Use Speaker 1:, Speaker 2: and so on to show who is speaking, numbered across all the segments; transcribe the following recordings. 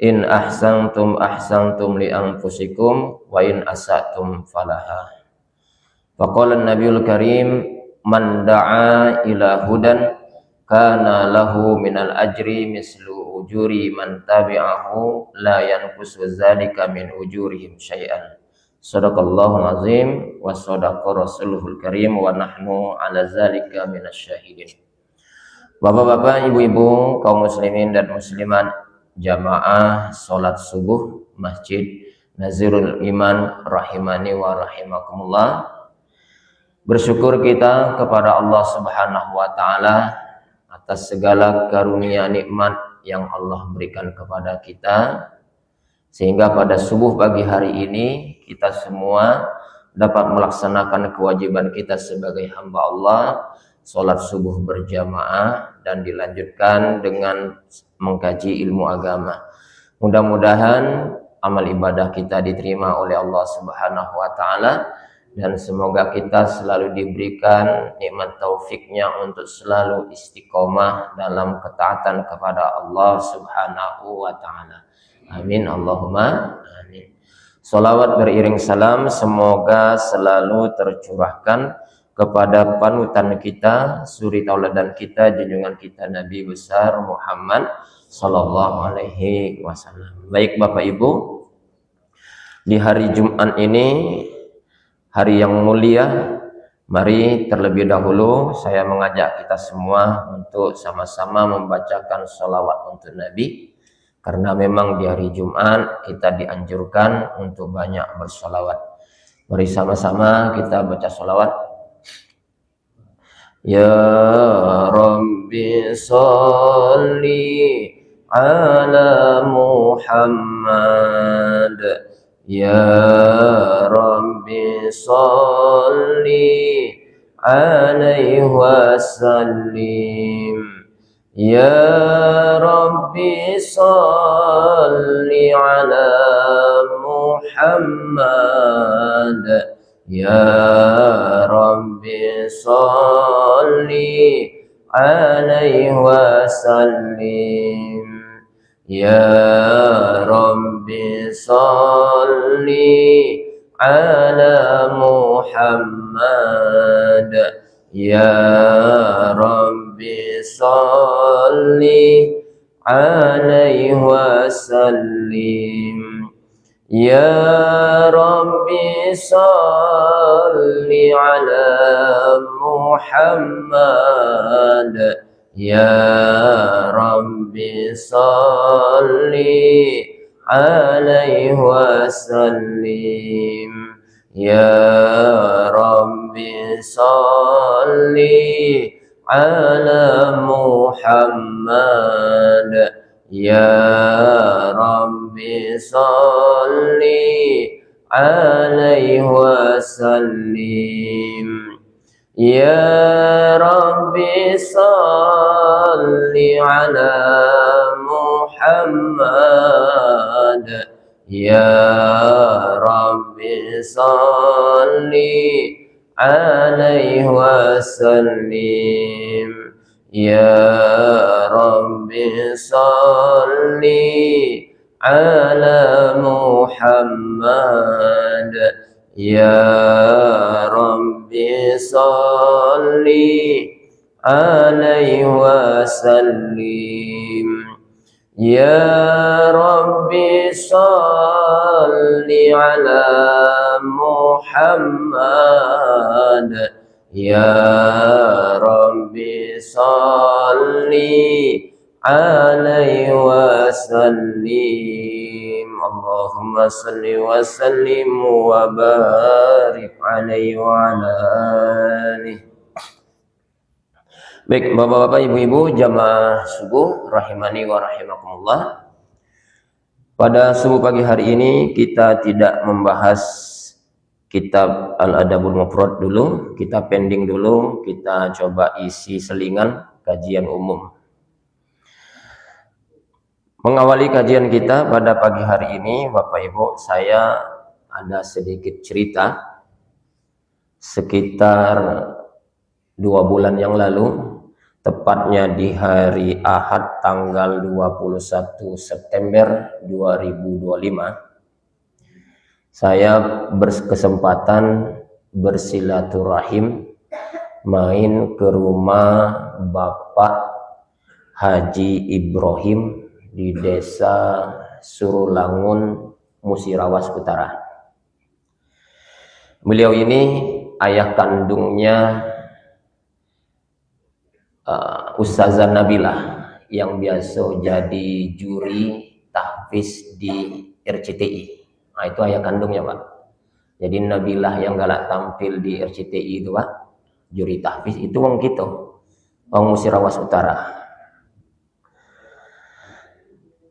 Speaker 1: In ahsantum ahsantum li anfusikum wa in asatum falaha. Faqala an-nabiyul karim man da'a ila hudan kana lahu minal ajri mislu ujuri man tabi'ahu la yanqusu dzalika min ujurihim syai'an. Shadaqallahul azim wa shadaqa rasuluhul karim wa nahnu ala dzalika minasyahidin. Bapak-bapak, ibu-ibu, kaum muslimin dan muslimat, jamaah salat subuh Masjid Nazirul Iman rahimani wa rahimakumullah. Bersyukur kita kepada Allah Subhanahu wa taala atas segala karunia nikmat yang Allah berikan kepada kita, sehingga pada subuh pagi hari ini kita semua dapat melaksanakan kewajiban kita sebagai hamba Allah, salat subuh berjamaah dan dilanjutkan dengan mengkaji ilmu agama. Mudah-mudahan amal ibadah kita diterima oleh Allah Subhanahu wa taala, dan semoga kita selalu diberikan nikmat taufiknya untuk selalu istiqomah dalam ketaatan kepada Allah Subhanahu wa taala. Amin Allahumma amin. Salawat beriring salam semoga selalu tercurahkan kepada panutan kita, suri tauladan kita, junjungan kita Nabi besar Muhammad sallallahu alaihi wasallam. Baik Bapak Ibu, di hari Jumat ini, hari yang mulia, mari terlebih dahulu saya mengajak kita semua untuk sama-sama membacakan sholawat untuk Nabi, karena memang di hari Jumat kita dianjurkan untuk banyak bersolawat. Mari sama-sama kita baca sholawat. Ya Rabbi salli ala Muhammad, ya Rabbi salli alaihi wasallim, ya Rabbi salli ala Muhammad, ya Rabbi salli alaihi wasallim, ya Rabbi salli ala Muhammad, ya Rabbi salli alaihi wasallim, ya Rabbi salli ala Muhammad, ya Rabbi salli alaihi wasallim, ya Rabbi salli ala Muhammad, ya Rabbi salli alaihi wasallim, ya Rabbi salli ala Muhammad, ya Rabbi salli alaihi wasallim, ya Rabbi salli ala Muhammad, ya Rabbi salli alaihi wasallim, ya Rabbi salli ala Muhammad, ya Rabbi salli alaihi wasallim. Allahumma salli wa sallim wa barik alaihi wa ala alihi. Baik Bapak-bapak, Ibu-ibu, jamaah subuh rahimani wa rahimakumullah. Pada subuh pagi hari ini kita tidak membahas kitab Al-Adabul Mufrad dulu, kita pending dulu, kita coba isi selingan kajian umum. Mengawali kajian kita pada pagi hari ini, Bapak Ibu, saya ada sedikit cerita. Sekitar 2 bulan yang lalu, tepatnya di hari Ahad tanggal 21 September 2025, saya berkesempatan bersilaturahim main ke rumah Bapak Haji Ibrahim di Desa Surulangun, Musirawas Utara. Beliau ini ayah kandungnya Ustazah Nabilah yang biasa jadi juri tahfiz di RCTI. Nah, itu ayah kandungnya, Pak. Jadi Nabilah yang galak tampil di RCTI itu, Pak, juri tahfiz itu wong kita, wong Musirawas Utara.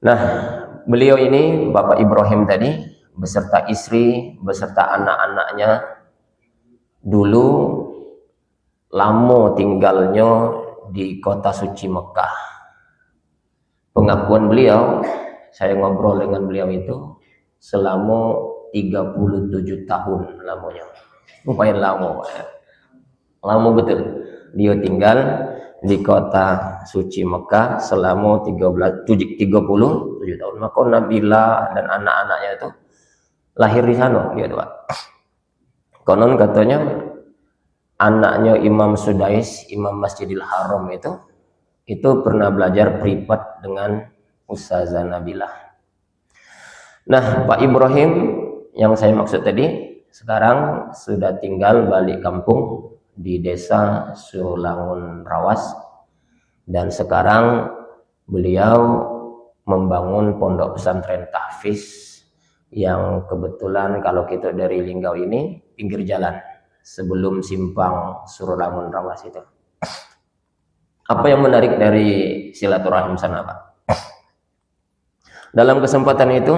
Speaker 1: Nah, beliau ini Bapak Ibrahim tadi beserta istri, beserta anak-anaknya dulu lama tinggalnya di kota suci Mekah. Pengakuan beliau, saya ngobrol dengan beliau itu selama 37 tahun lamanya. Lumayan lama, Pak. Lama betul. Dia tinggal di kota suci Mekah selama 37 tahun. Maka Nabilah dan anak-anaknya itu lahir di sana, dia, Pak. Konon katanya anaknya Imam Sudais, Imam Masjidil Haram itu pernah belajar privat dengan Ustazah Nabilah. Nah, Pak Ibrahim yang saya maksud tadi sekarang sudah tinggal balik kampung di Desa Surulangun Rawas, dan sekarang beliau membangun pondok pesantren tahfiz yang kebetulan kalau kita dari Linggau ini pinggir jalan sebelum simpang Surulangun Rawas itu. Apa yang menarik dari silaturahim sana, Pak? Dalam kesempatan itu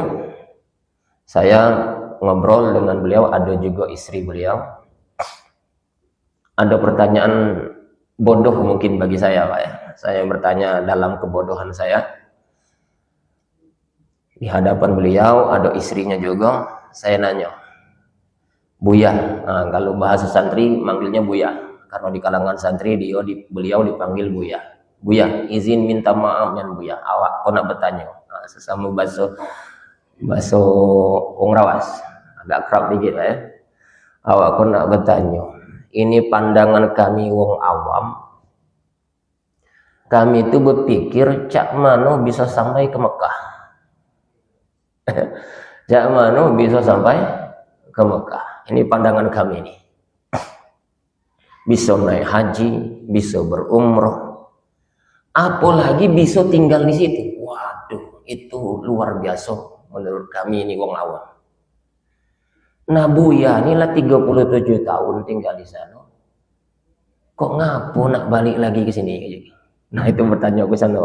Speaker 1: saya ngobrol dengan beliau, ada juga istri beliau. Ada pertanyaan bodoh mungkin bagi saya, Pak, ya. Saya bertanya dalam kebodohan saya. Di hadapan beliau ada istrinya juga, saya nanya, Buya. Nah, kalau bahasa santri manggilnya Buya, karena di kalangan santri beliau dipanggil Buya. Buya, izin minta maaf yang Buya, awak kau nak bertanya. Nah, sesama bahasa Wong Rawas, agak kerap dikit, Pak, ya. Awak kau nak bertanya, ini pandangan kami wong awam. Kami itu berpikir cak mano bisa sampai ke Mekah. Cak mano bisa sampai ke Mekah. Ini pandangan kami ini. Bisa naik haji, bisa berumrah, apalagi bisa tinggal di situ. Waduh, itu luar biasa menurut kami ini wong awam. Nah, Buya inilah 37 tahun tinggal di sana. Kok ngapo nak balik lagi ke sini? Nah, itu bertanya ke sana.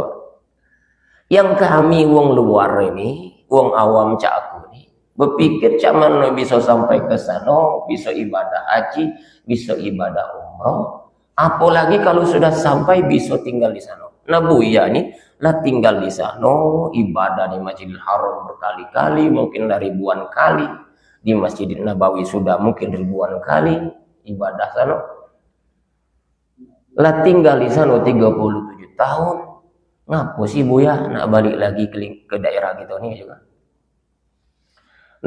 Speaker 1: Yang kami wong luar ini, wong awam cak aku ini, berpikir cak mana bisa sampai ke sana, bisa ibadah haji, bisa ibadah umrah, apalagi kalau sudah sampai bisa tinggal di sana. Nah, Buya ini lah tinggal di sana, ibadah di Masjidil Haram berkali-kali, mungkin ribuan kali, di Masjidil Nabawi sudah mungkin ribuan kali ibadah sana. Lah tinggal di sana 37 tahun. Ngapo sih Buya nak balik lagi ke daerah kita ini juga?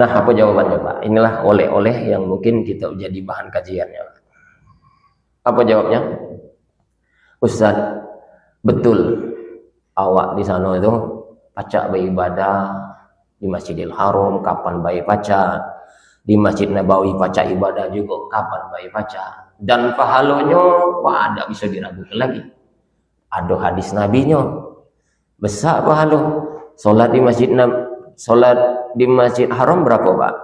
Speaker 1: Nah, apa jawabannya, Pak? Inilah oleh-oleh yang mungkin kita jadi bahan kajiannya. Apa jawabnya? Ustaz, betul awak di sana itu pacak beribadah di Masjidil Haram, kapan baik pacak, di Masjid Nabawi pacak ibadah juga kapan baik pacak, dan pahalanya wah ada bisa diragukan lagi. Ada hadis nabinya besar pahala. Salat di Masjid Haram berapa, Pak?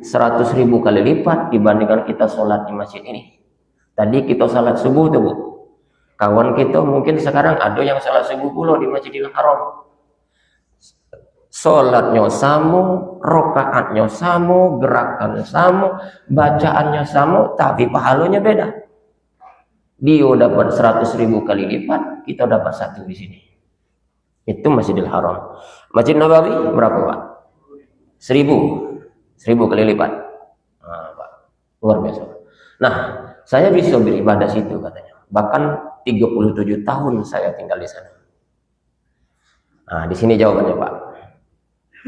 Speaker 1: 100.000 kali lipat dibandingkan kita salat di masjid ini. Tadi kita salat subuh tuh, Bu. Kawan kita mungkin sekarang ada yang salat subuh pula di Masjidil Haram. Salatnya sama, rakaatnya sama, gerakan sama, bacaannya sama, tapi pahalanya beda. Dia dapat 100.000 kali lipat, kita dapat 1 di sini. Itu Masjidil Haram. Masjid Nabawi berapa, Pak? 1.000 kali lipat. Nah, Pak, luar biasa. Nah, saya bisa beribadah situ katanya. Bahkan 37 tahun saya tinggal di sana. Nah, di sini jawabannya Pak.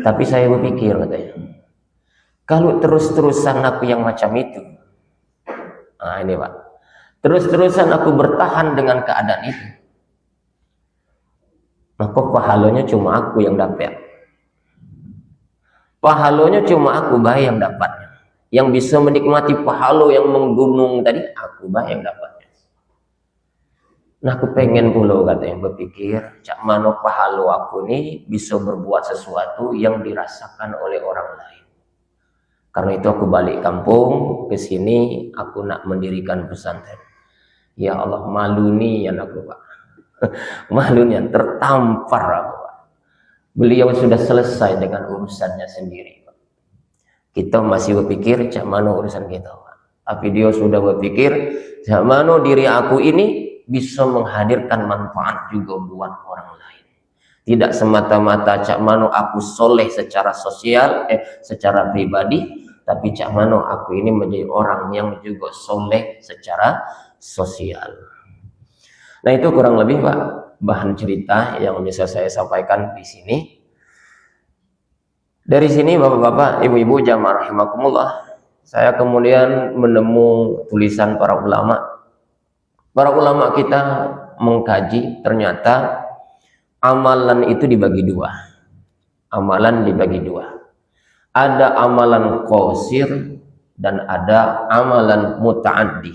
Speaker 1: Tapi saya berpikir katanya, kalau terus-terusan aku yang macam itu, nah ini Pak, terus-terusan aku bertahan dengan keadaan itu, maka pahalanya cuma aku yang dapat. Pahalanya cuma aku baik yang dapatnya. Yang bisa menikmati pahala yang menggunung tadi, aku baik yang dapatnya. Nah, aku pengen pula katanya berpikir, cak mana pahala aku ini bisa berbuat sesuatu yang dirasakan oleh orang lain. Karena itu aku balik kampung ke sini, aku nak mendirikan pesantren. Ya Allah, malu nih yang aku Pak. Malunya tertampar aku Pak. Beliau sudah selesai dengan urusannya sendiri Pak. Kita masih berpikir cak mana urusan kita Pak. Tapi dia sudah berpikir cak mana diri aku ini bisa menghadirkan manfaat juga buat orang lain. Tidak semata-mata cak mano aku soleh secara sosial, secara pribadi, tapi cak mano aku ini menjadi orang yang juga soleh secara sosial. Nah, itu kurang lebih Pak bahan cerita yang bisa saya sampaikan di sini. Dari sini Bapak-bapak, Ibu-ibu jamaah rahimakumullah, saya kemudian menemu tulisan para ulama. Para ulama kita mengkaji, ternyata amalan itu dibagi dua. Amalan dibagi dua. Ada amalan qasir dan ada amalan muta'addi.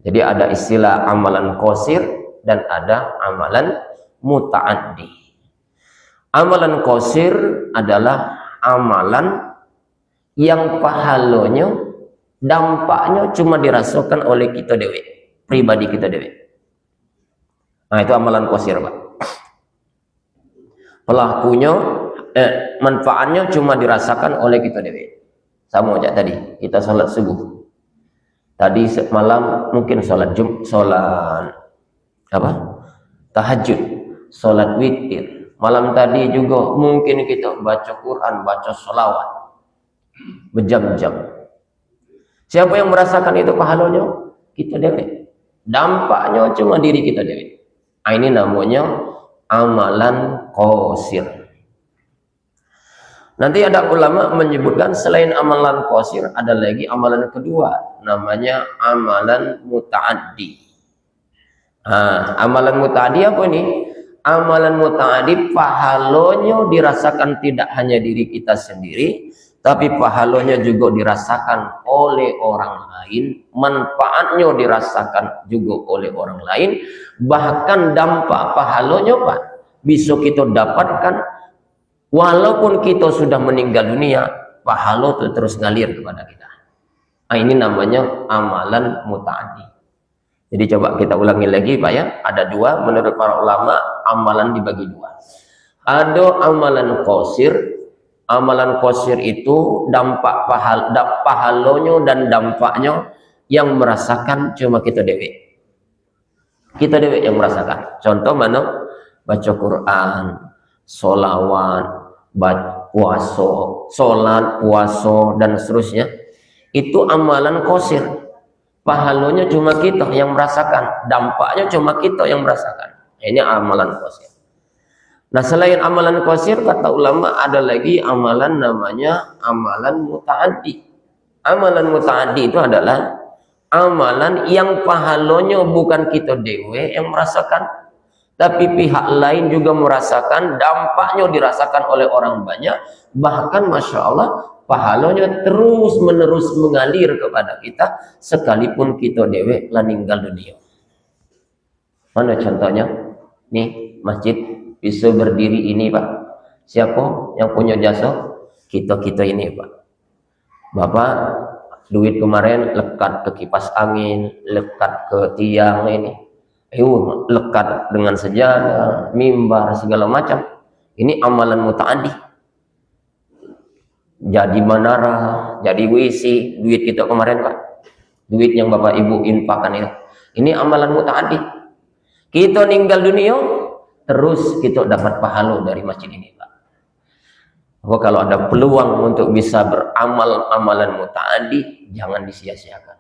Speaker 1: Jadi ada istilah amalan qasir dan ada amalan muta'addi. Amalan qasir adalah amalan yang pahalanya, dampaknya cuma dirasakan oleh kita dewe, pribadi kita dewe. Nah, itu amalan qasir Pak. Pelakunya, manfaatnya cuma dirasakan oleh kita dewe. Sama aja tadi, kita sholat subuh. Tadi malam mungkin sholat tahajud, sholat witir. Malam tadi juga mungkin kita baca Quran, baca sholawat berjam-jam. Siapa yang merasakan itu pahalanya? Kita dewe. Dampaknya cuma diri kita dewe. Nah, ini namanya amalan qasir. Nanti ada ulama menyebutkan selain amalan qasir ada lagi amalan kedua, namanya amalan muta'addi. Nah, amalan muta'addi apa ini? Amalan muta'addi pahalanya dirasakan tidak hanya diri kita sendiri, tapi pahalanya juga dirasakan oleh orang lain, manfaatnya dirasakan juga oleh orang lain, bahkan dampak pahalanya Pak bisa kita dapatkan walaupun kita sudah meninggal dunia, pahala itu terus ngalir kepada kita. Nah, ini namanya amalan muta'addi. Jadi coba kita ulangi lagi Pak ya, ada dua menurut para ulama, amalan dibagi dua. Ada amalan qasir. Amalan qasir itu dampak pahalanya dan dampaknya yang merasakan cuma kita dewe. Kita dewe yang merasakan. Contoh mana? Baca Quran, sholawat, puasa, sholat, puasa dan seterusnya. Itu amalan qasir. Pahalanya cuma kita yang merasakan, dampaknya cuma kita yang merasakan. Ini amalan qasir. Nah, selain amalan qasir, kata ulama ada lagi amalan namanya amalan muta'addi. Amalan muta'addi itu adalah amalan yang pahalanya bukan kita dewe yang merasakan, tapi pihak lain juga merasakan, dampaknya dirasakan oleh orang banyak, bahkan Masya Allah pahalanya terus menerus mengalir kepada kita sekalipun kita dewe lah meninggal dunia. Mana contohnya? Nih, masjid bisa berdiri ini Pak. Siapa yang punya jasa? Kita ini Pak. Bapak duit kemarin lekat ke kipas angin, lekat ke tiang ini, lekat dengan sejadah, mimbar segala macam. Ini amalan muta'addi. Jadi menara, jadi WC, duit kita kemarin Pak. Duit yang Bapak Ibu infakkan itu. Ini amalan muta'addi. Kita meninggal dunia, terus kita dapat pahala dari masjid ini Pak. Maka kalau ada peluang untuk bisa beramal amalan muta'addi, jangan disia-siakan.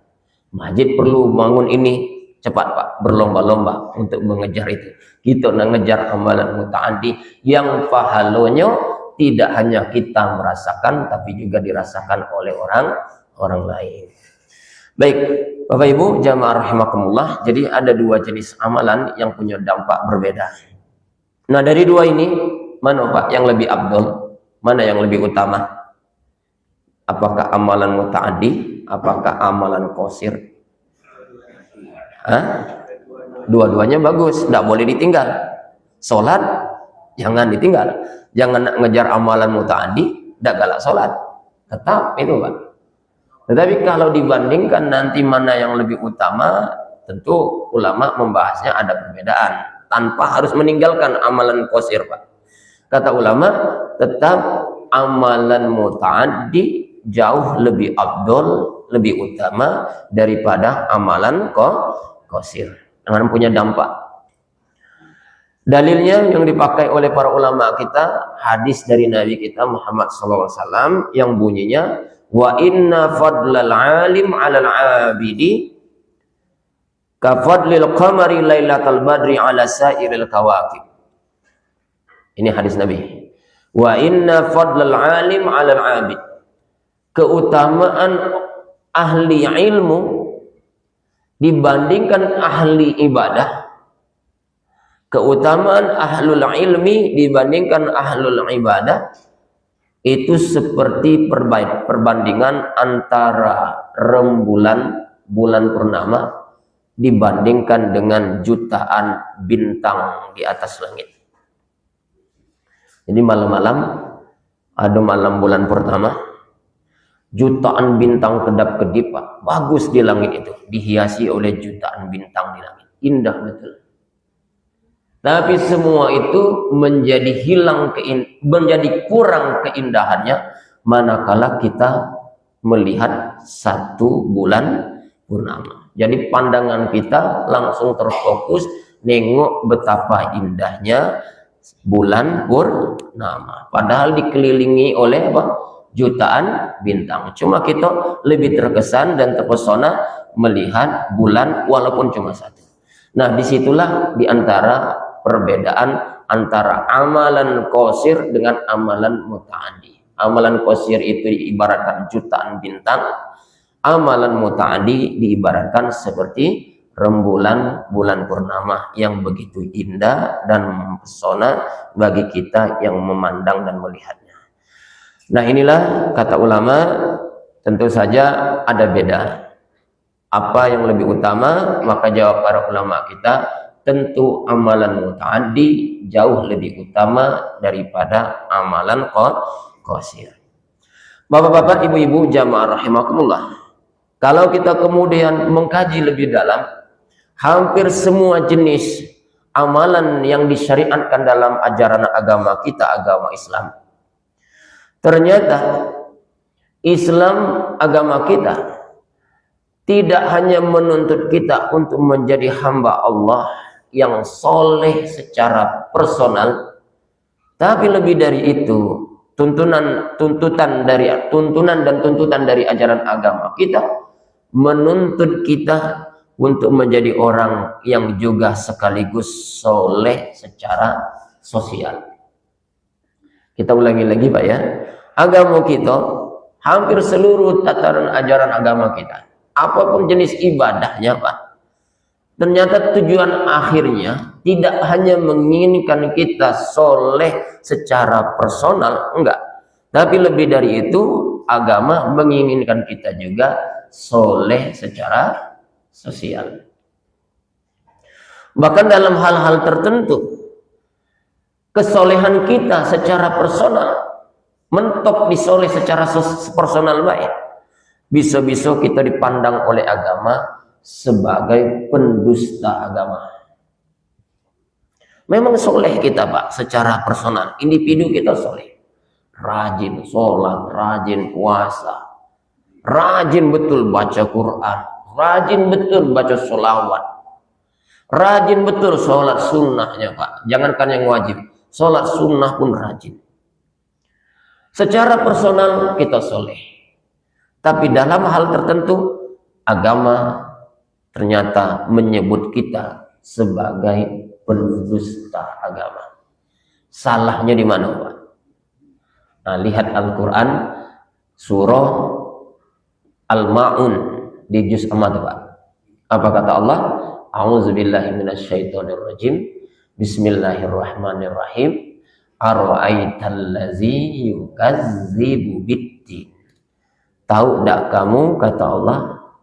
Speaker 1: Masjid perlu bangun ini, cepat Pak, berlomba-lomba untuk mengejar itu. Kita mengejar amalan muta'addi yang pahalanya tidak hanya kita merasakan, tapi juga dirasakan oleh orang lain. Baik, Bapak Ibu jamaah rahimakumullah. Jadi ada dua jenis amalan yang punya dampak berbeda. Nah, dari dua ini mana Pak yang lebih afdol? Mana yang lebih utama? Apakah amalan muta'addi? Apakah amalan qasir? Dua-duanya bagus, tidak boleh ditinggal. Sholat jangan ditinggal, jangan ngejar amalan muta'addi, tidak galak sholat, tetap itu Pak. Tetapi kalau dibandingkan nanti mana yang lebih utama, tentu ulama membahasnya ada perbedaan, tanpa harus meninggalkan amalan qasir Pak. Kata ulama, tetap amalan muta'addi jauh lebih afdol, lebih utama daripada amalan qasir, dengan punya dampak. Dalilnya yang dipakai oleh para ulama kita, hadis dari Nabi kita Muhammad SAW yang bunyinya, wa inna fadlal alim 'alal 'abidi ka fadlil qamari lailatal badri 'ala sairil kawakib. Ini hadis Nabi. Wa inna fadlal alim 'alal 'abid. Keutamaan ahli ilmu dibandingkan ahli ibadah, keutamaan ahlul ilmi dibandingkan ahlul ibadah itu seperti perbandingan antara rembulan bulan purnama dibandingkan dengan jutaan bintang di atas langit. Jadi malam-malam ada malam bulan pertama, jutaan bintang kedap-kedip Pak, bagus di langit itu, dihiasi oleh jutaan bintang di langit, indah betul. Tapi semua itu menjadi menjadi kurang keindahannya manakala kita melihat satu bulan purnama. Jadi pandangan kita langsung terfokus nengok betapa indahnya bulan purnama, padahal dikelilingi oleh apa? Jutaan bintang. Cuma kita lebih terkesan dan terpesona melihat bulan walaupun cuma satu. Nah, disitulah diantara perbedaan antara amalan qasir dengan amalan muta'addi. Amalan qasir itu diibaratkan jutaan bintang, amalan muta'addi diibaratkan seperti rembulan bulan purnama yang begitu indah dan mempesona bagi kita yang memandang dan melihatnya. Nah, inilah kata ulama, tentu saja ada beda. Apa yang lebih utama? Maka jawab para ulama kita, tentu amalan muta'addi jauh lebih utama daripada amalan qasir. Bapak-bapak, ibu-ibu jamaah rahimakumullah. Kalau kita kemudian mengkaji lebih dalam, hampir semua jenis amalan yang disyariatkan dalam ajaran agama kita, agama Islam, ternyata Islam agama kita tidak hanya menuntut kita untuk menjadi hamba Allah yang soleh secara personal, tapi lebih dari itu tuntunan dan tuntutan dari ajaran agama kita menuntut kita untuk menjadi orang yang juga sekaligus soleh secara sosial. Kita ulangi lagi Pak ya, agama kita hampir seluruh tataran ajaran agama kita, apapun jenis ibadahnya Pak, ternyata tujuan akhirnya tidak hanya menginginkan kita soleh secara personal, enggak, tapi lebih dari itu agama menginginkan kita juga soleh secara sosial. Bahkan dalam hal-hal tertentu kesolehan kita secara personal mentok disoleh secara personal baik, bisa-bisa kita dipandang oleh agama sebagai pendusta agama. Memang soleh kita Pak secara personal, individu kita soleh, rajin sholat, rajin puasa, rajin betul baca Quran, rajin betul baca sholawat, rajin betul sholat sunnahnya Pak, jangankan yang wajib, sholat sunnah pun rajin. Secara personal kita soleh, tapi dalam hal tertentu agama ternyata menyebut kita sebagai pendusta agama. Salahnya di mana, Pak? Nah, lihat Al-Quran surah Al-Ma'un di juz 4, Pak. Apa kata Allah? A'udzubillahi minasyaitonirrajim. Bismillahirrahmanirrahim. Ara'aitallazi yukazzibu biddin. Tahu tak kamu, kata Allah,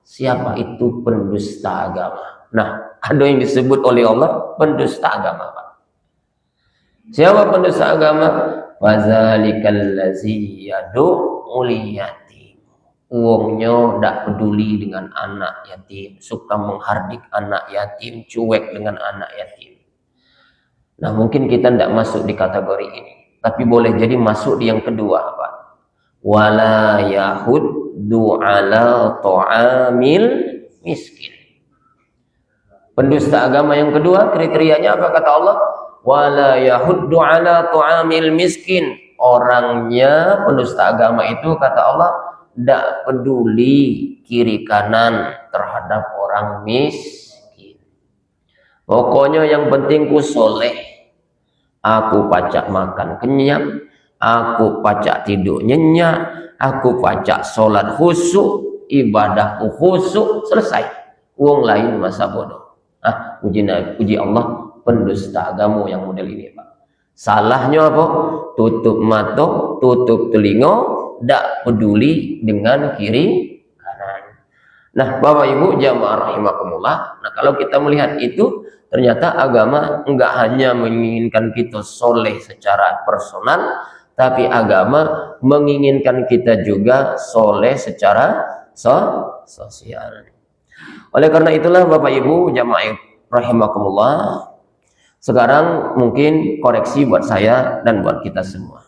Speaker 1: siapa itu pendusta agama? Nah, ada yang disebut oleh Allah pendusta agama, Pak. Siapa pendusta agama? Fadzalikallazi yad'ul yatim. Uangnya tidak peduli dengan anak yatim, suka menghardik anak yatim, cuek dengan anak yatim. Nah, mungkin kita tidak masuk di kategori ini, tapi boleh jadi masuk di yang kedua, Pak. Wala yahuddu ala ta'amil miskin. Pendusta agama yang kedua kriterianya apa kata Allah? Wala yahuddu ala ta'amil miskin. Orangnya pendusta agama itu kata Allah tidak peduli kiri kanan terhadap orang miskin. Pokoknya yang penting ku soleh. Aku pacak makan kenyang, aku pacak tidur nyenyak, aku pacak sholat khusyuk, ibadahku khusyuk, selesai. Uang lain masa bodoh. Puji Allah, pendusta agama yang model ini, Pak. Salahnya apa? Tutup mata, tutup telinga, tidak peduli dengan kiri kanan. Nah, Bapak Ibu jamaah rahimakumullah. Nah, kalau kita melihat itu, ternyata agama enggak hanya menginginkan kita soleh secara personal, tapi agama menginginkan kita juga soleh secara sosial. Oleh karena itulah Bapak Ibu jamaah rahimakumullah, sekarang mungkin koreksi buat saya dan buat kita semua.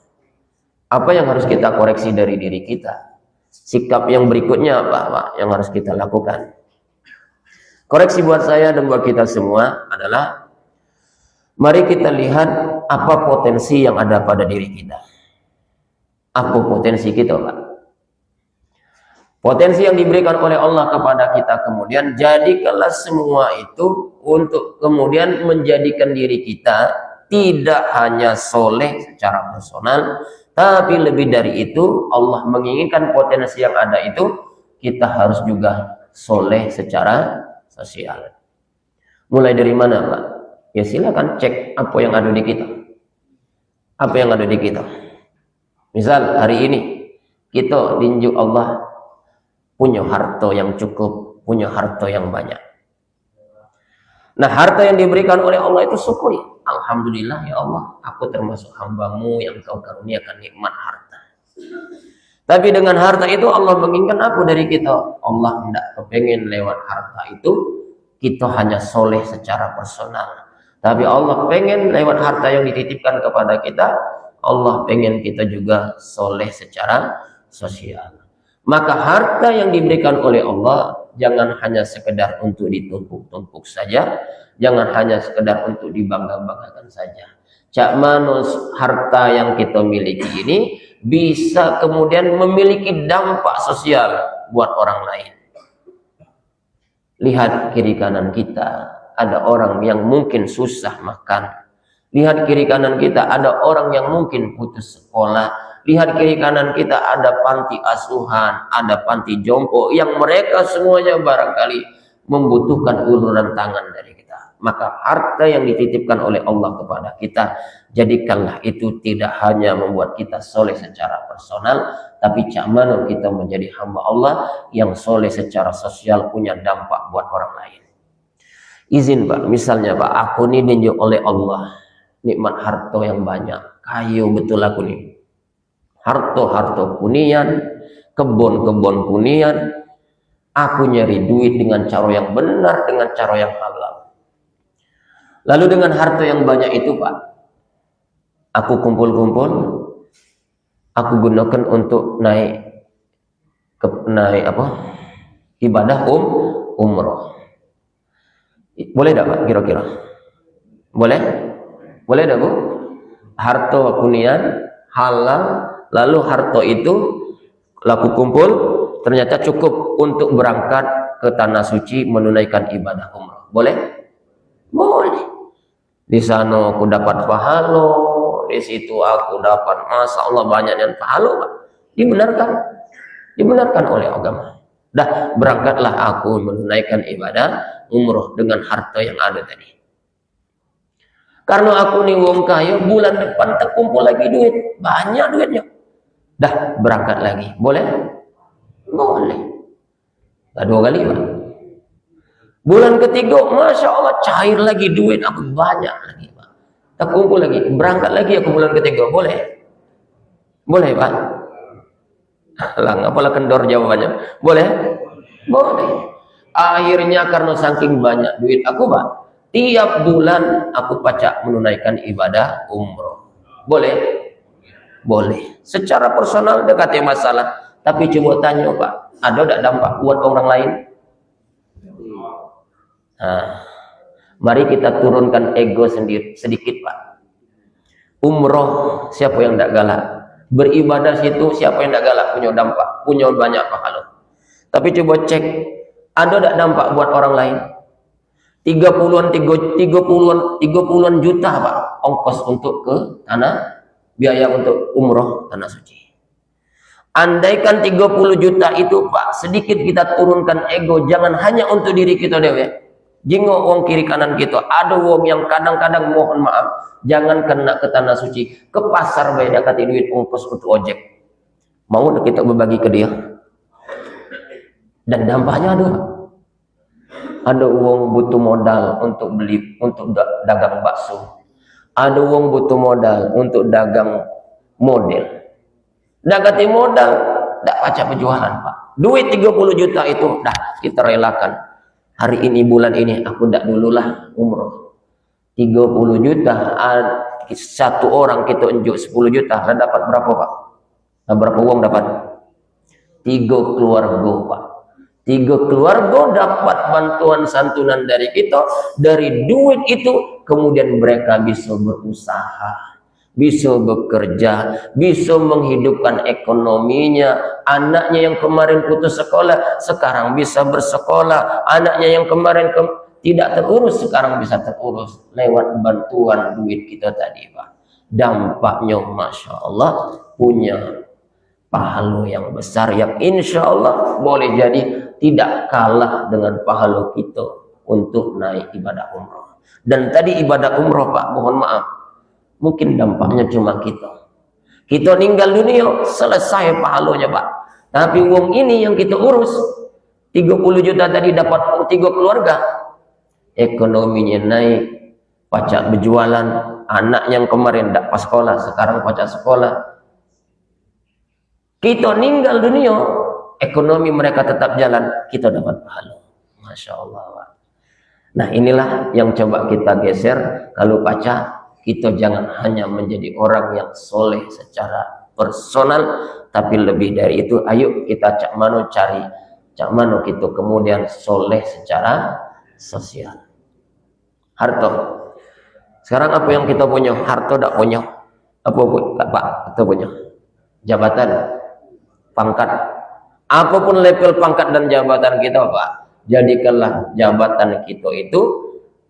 Speaker 1: Apa yang harus kita koreksi dari diri kita? Sikap yang berikutnya apa, Pak, yang harus kita lakukan? Koreksi buat saya dan buat kita semua adalah, mari kita lihat apa potensi yang ada pada diri kita. Apa potensi kita, Pak? Potensi yang diberikan oleh Allah kepada kita, kemudian jadikanlah semua itu untuk kemudian menjadikan diri kita tidak hanya soleh secara personal, tapi lebih dari itu Allah menginginkan potensi yang ada itu kita harus juga soleh secara sosial. Mulai dari mana, Pak? Ya silakan cek apa yang ada di kita. Apa yang ada di kita. Misal hari ini kita tinjuk Allah punya harta yang cukup, punya harta yang banyak. Nah, harta yang diberikan oleh Allah itu syukuri. Alhamdulillah ya Allah, aku termasuk hamba-Mu yang Kau karuniakan nikmat harta. Tapi dengan harta itu Allah menginginkan apa dari kita? Allah tidak kepengen lewat harta itu kita hanya soleh secara personal. Tapi Allah pengen lewat harta yang dititipkan kepada kita, Allah pengen kita juga soleh secara sosial. Maka harta yang diberikan oleh Allah jangan hanya sekedar untuk ditumpuk-tumpuk saja, jangan hanya sekedar untuk dibangga-banggakan saja. Cak manus harta yang kita miliki ini bisa kemudian memiliki dampak sosial buat orang lain. Lihat kiri kanan kita, ada orang yang mungkin susah makan. Lihat kiri kanan kita, ada orang yang mungkin putus sekolah. Lihat kiri kanan kita, ada panti asuhan, ada panti jompo yang mereka semuanya barangkali membutuhkan uluran tangan dari kita. Maka harta yang dititipkan oleh Allah kepada kita, jadikanlah itu tidak hanya membuat kita soleh secara personal, tapi cak mana kita menjadi hamba Allah yang soleh secara sosial, punya dampak buat orang lain. Izin, Pak, misalnya, Pak, aku ini ditunjuk oleh Allah nikmat harta yang banyak, kayu betul aku nih. Harta-harta kunian, kebun-kebun kunian, aku nyari duit dengan cara yang benar, dengan cara yang halal. Lalu dengan harta yang banyak itu, Pak, aku kumpul-kumpul, aku gunakan untuk naik ibadah umroh. Boleh tidak, Pak, kira-kira? Boleh? Boleh tidak, Bu? Harta kunian, halal, lalu harta itu laku kumpul ternyata cukup untuk berangkat ke tanah suci menunaikan ibadah umrah. Boleh? Boleh. Di sana aku dapat pahala, di situ aku dapat, masya Allah banyak yang pahala, Pak. Dibenarkan oleh agama. Dah, berangkatlah aku menunaikan ibadah umroh dengan harta yang ada tadi. Karena aku nih wong kaya, bulan depan terkumpul lagi duit, banyak duitnya. Dah, berangkat lagi. Boleh? Boleh. Dah 2 kali, Pak. Bulan ketiga, masya Allah cair lagi duit aku banyak lagi, Pak. Terkumpul lagi, berangkat lagi aku bulan ketiga. Boleh? Boleh, Pak? Lah, apalah kendor jawabannya. Boleh? Boleh. Akhirnya karena saking banyak duit aku, Pak, tiap bulan aku pacak menunaikan ibadah umroh. Boleh? Boleh. Secara personal dekatnya masalah, tapi coba tanya, Pak, ada tidak dampak buat orang lain? Nah, mari kita turunkan ego sendiri sedikit, Pak. Umroh siapa yang tidak galak? Beribadah situ siapa yang tidak galak? Punya dampak, punya banyak pahala. Tapi coba cek, ada tidak dampak buat orang lain? 30-an juta, Pak, ongkos untuk ke tanah, biaya untuk umroh tanah suci. Andaikan 30 juta itu, Pak, sedikit kita turunkan ego, jangan hanya untuk diri kita dewe. Jingok wong kiri kanan kita, ada wong yang kadang-kadang mohon maaf, jangan kena ke tanah suci, ke pasar beda kati duit ongkos untuk ojek. Mau kita berbagi ke dia? Dan dampaknya ada wong butuh modal untuk beli, untuk dagang bakso. Ada wong butuh modal untuk dagang model. Dagati modal, tidak baca penjualan, Pak. Duit 30 juta itu, dah kita relakan. Hari ini, bulan ini, aku tidak dululah umroh. 30 juta, satu orang kita unjuk 10 juta, lah dapat berapa, Pak? Nah, berapa uang dapat? 3 keluarga, Pak. 3 keluarga dapat bantuan santunan dari kita, dari duit itu, kemudian mereka bisa berusaha, bisa bekerja, bisa menghidupkan ekonominya. Anaknya yang kemarin putus sekolah, sekarang bisa bersekolah. Anaknya yang kemarin tidak terurus, sekarang bisa terurus lewat bantuan duit kita tadi, Pak. Dampaknya Masya Allah punya pahala yang besar, yang insya Allah boleh jadi tidak kalah dengan pahala kita untuk naik ibadah umroh. Dan tadi ibadah umroh, Pak, mohon maaf, mungkin dampaknya cuma kita meninggal dunia, selesai pahalanya, Pak. Tapi wong ini yang kita urus 30 juta tadi dapat 3 keluarga, ekonominya naik, pacak berjualan, anak yang kemarin tidak pas sekolah sekarang pacak sekolah. Kita meninggal dunia, ekonomi mereka tetap jalan, kita dapat pahala. Masya Allah, Pak. Nah, inilah yang coba kita geser. Kalau baca, kita jangan hanya menjadi orang yang soleh secara personal, tapi lebih dari itu, ayo kita cak mano cari, cak mano kita kemudian soleh secara sosial. Harta. Sekarang apa yang kita punya? Harta tidak punya. Apa pun, Pak? Kita punya jabatan, pangkat. Apapun level pangkat dan jabatan kita, Pak, jadikanlah jabatan kita itu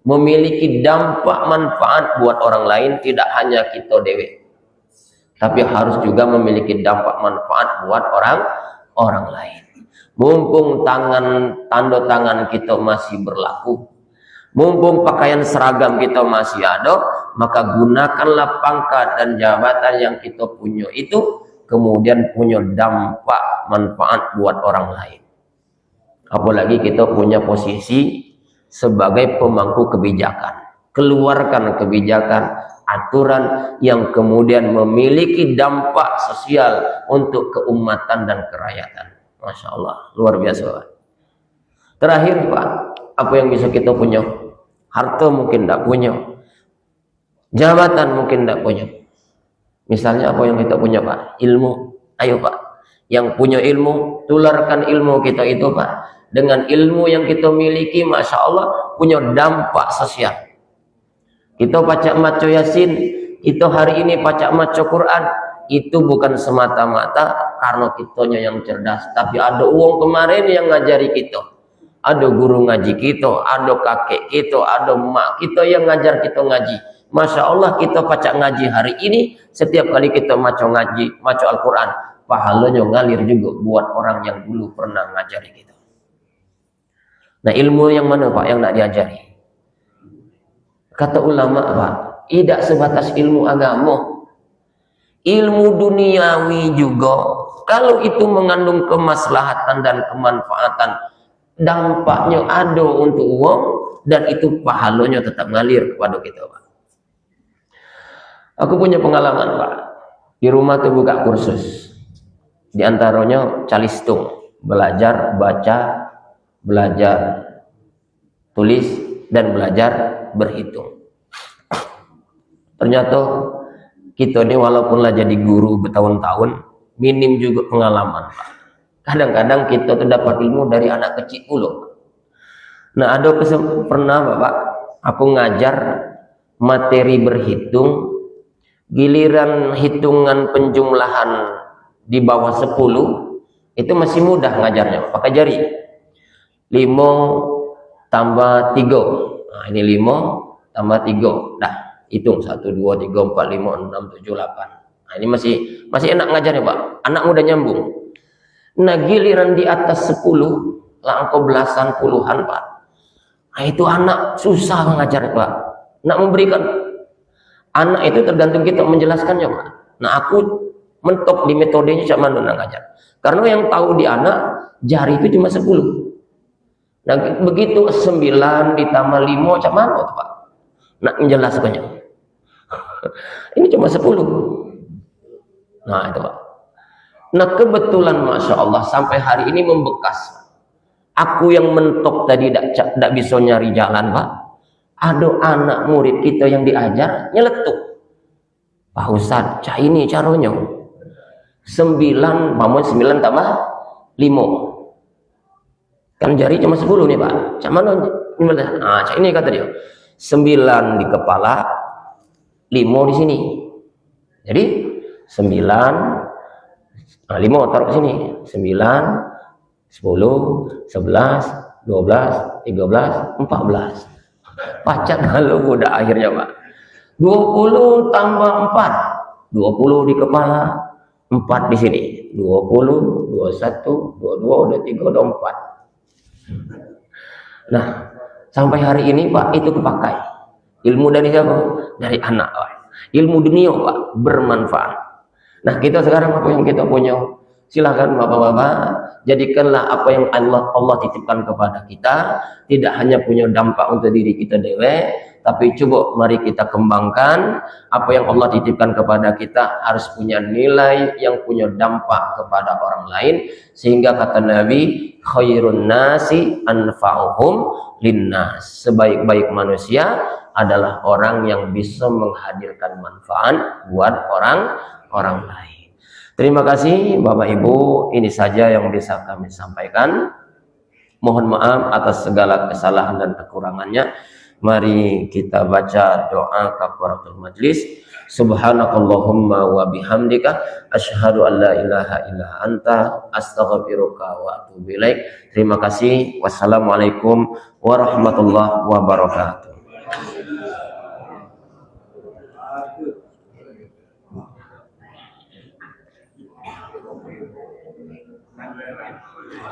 Speaker 1: memiliki dampak manfaat buat orang lain, tidak hanya kita dewe, tapi harus juga memiliki dampak manfaat buat orang lain. Mumpung tanda tangan kita masih berlaku, mumpung pakaian seragam kita masih ada, maka gunakanlah pangkat dan jabatan yang kita punya itu kemudian punya dampak manfaat buat orang lain. Apalagi kita punya posisi sebagai pemangku kebijakan. Keluarkan kebijakan, aturan yang kemudian memiliki dampak sosial untuk keumatan dan kerakyatan. Masya Allah, luar biasa. Terakhir, Pak, apa yang bisa kita punya? Harta mungkin tidak punya, jabatan mungkin tidak punya. Misalnya apa yang kita punya, Pak? Ilmu. Ayo, Pak, yang punya ilmu, tularkan ilmu kita itu, Pak. Dengan ilmu yang kita miliki, Masya Allah, punya dampak sosial. Kita baca maco Yasin, kita hari ini baca maco Quran, itu bukan semata-mata karena kitanya yang cerdas, tapi ada uang kemarin yang ngajari kita. ada guru ngaji kita, ada kakek kita, ada mak kita yang ngajar kita ngaji. Masya Allah kita pacak ngaji hari ini, setiap kali kita maca ngaji, maca Al-Quran, pahalanya ngalir juga buat orang yang dulu pernah ngajari kita. Nah, ilmu yang mana Pak yang nak diajari? Kata ulama Pak, tidak sebatas ilmu agama, ilmu duniawi juga. Kalau itu mengandung kemaslahatan dan kemanfaatan, dampaknya ada untuk uang, dan itu pahalanya tetap ngalir kepada kita Pak. Aku punya pengalaman Pak, di rumah tuh buka kursus, di antaranya calistung, belajar baca, belajar tulis, dan belajar berhitung. Ternyata kita ini walaupun lah jadi guru bertahun-tahun, minim juga pengalaman Pak. Kadang-kadang kita tuh dapat ilmu dari anak kecil dulu. Nah, ada pernah Bapak, aku ngajar materi berhitung, giliran hitungan penjumlahan di bawah 10 itu masih mudah ngajarnya pakai jari. 5 tambah 3, nah ini 5 tambah 3, dah hitung 1 2 3 4 5 6 7 8. Nah ini masih enak ngajarnya Pak, anak muda nyambung. Nah giliran di atas 10 lah engkau belasan puluhan Pak, nah itu anak susah mengajarnya Pak. Nak memberikan anak itu tergantung kita menjelaskannya Pak. Nah aku mentok di metodenya cak mana nak ngajar, karena yang tahu di anak jari itu cuma 10. Nah begitu 9 ditambah 5 cak mana Pak nak menjelaskannya. Ini cuma 10. Nah itu Pak. Nah kebetulan Masya Allah sampai hari ini membekas. Aku yang mentok tadi tidak bisa nyari jalan Pak, ada anak murid kita yang diajar nyeletuk. Pak Ustadz, cak ini caranya 9 tambah 5. Kan jari cuma 10 nih Pak. Cak mana? Nah, cak ini kata dia. 9 di kepala, 5 di sini. Jadi 9, nah 5 taruh ke sini. 9, 10, 11, 12, 13, 14. Pacak kalau udah akhirnya Pak. 20 tambah 4. 20 di kepala, 4 di sini. 20, 21, 22, 23, 24. Nah, sampai hari ini Pak itu kepakai. Ilmu dari siapa? Dari anak Pak. Ilmu dunia Pak, bermanfaat. Nah, kita sekarang apa yang kita punya? Silahkan Bapak-bapak, jadikanlah apa yang Allah titipkan kepada kita tidak hanya punya dampak untuk diri kita dewe, tapi coba mari kita kembangkan apa yang Allah titipkan kepada kita harus punya nilai yang punya dampak kepada orang lain, sehingga kata Nabi, khairun nasi anfa'uhum linnas, sebaik-baik manusia adalah orang yang bisa menghadirkan manfaat buat orang lain. Terima kasih Bapak Ibu, ini saja yang bisa kami sampaikan. Mohon maaf atas segala kesalahan dan kekurangannya. Mari kita baca doa kafaratul majlis. Subhanakallahumma wa bihamdika asyhadu an la ilaha illa anta astaghfiruka wa atubu ilaik. Terima kasih. Wassalamualaikum warahmatullahi wabarakatuh.